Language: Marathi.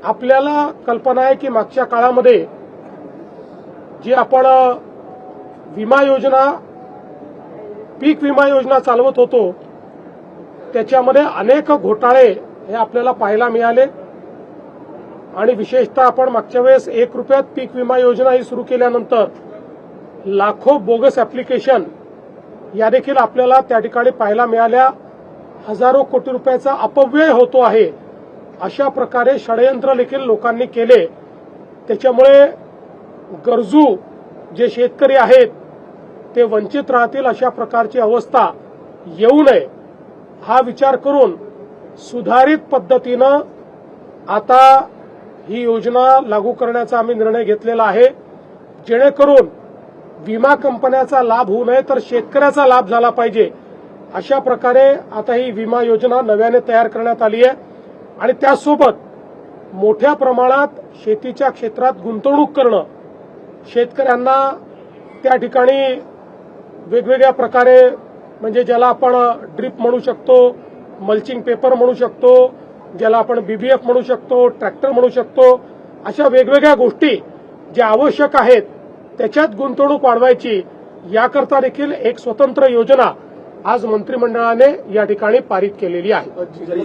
आपल्याला कल्पना आहे की मागच्या काळामध्ये जी आपण विमा योजना, पीक विमा योजना चालवत होतो त्याच्यामध्ये अनेक घोटाळे हे आपल्याला पाहायला मिळाले आणि विशेषतः आपण मागच्या वेळेस 1 रुपयात पीक विमा योजना ही सुरू केल्यानंतर लाखो बोगस ऍप्लिकेशन या देखील आपल्याला त्या ठिकाणी पाहायला मिळाल्या. हजारो कोटी रुपयाचा अपव्यय होतो आहे. अशा प्रकारे षडयंत्र देखील लोकांनी केले. त्याच्यामुळे गरजू जे शेतकरी आहेत ते वंचित राहतील अशा प्रकारची अवस्था येऊ नये हा विचार करून सुधारित पद्धतीनं आता ही योजना लागू करण्याचा आम्ही निर्णय घेतलेला आहे, जेणेकरून विमा कंपन्याचा लाभ होऊ नये तर शेतकऱ्याचा लाभ झाला पाहिजे. अशा प्रकारे आता ही विमा योजना नव्याने तयार करण्यात आली आहे आणि त्यासोबत मोठ्या प्रमाणात शेतीच्या क्षेत्रात गुंतवणूक करणं, शेतकऱ्यांना त्या ठिकाणी वेगवेगळ्या प्रकारे म्हणजे ज्याला आपण ड्रिप म्हणू शकतो, मल्चिंग पेपर म्हणू शकतो, ज्याला आपण बीबीएफ म्हणू शकतो, ट्रॅक्टर म्हणू शकतो, अशा वेगवेगळ्या गोष्टी ज्या आवश्यक आहेत त्याच्यात गुंतवणूक वाढवायची याकरता देखील एक स्वतंत्र योजना आज मंत्रिमंडळाने या ठिकाणी पारित केलेली आहे.